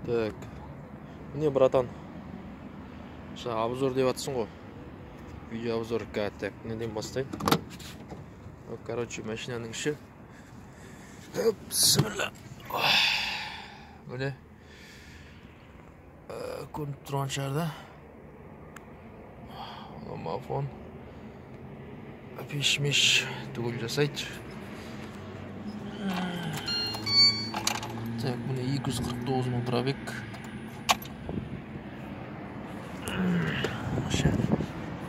Так. Міне, братан. Жаңа обзор деп атсың ғой. Видео обзор. Так, неден бастайын? Короче, машинаның іші. Бисмилла. Міне. Көрініп тұрған шығарда. Мафон. Пеш-меш түгел жасайды. Так, міне 249 мың пробег.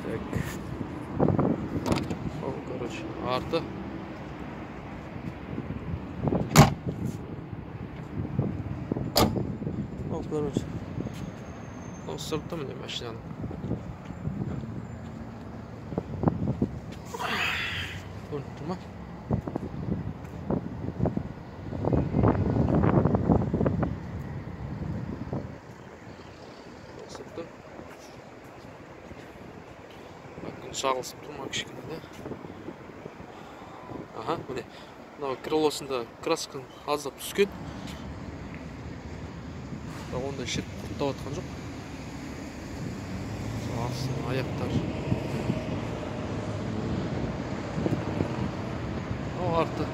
Так. О, короче, арты. О, короче. О, сыртта міне машинаның. Көрініп тұр ма? Шағылысып тұрма кішкене де. Аха, міне. Мынау крылосында красканың аздап түскен. Ондай шет құрттап атқан жоқ. Астың аяқтар. Арты.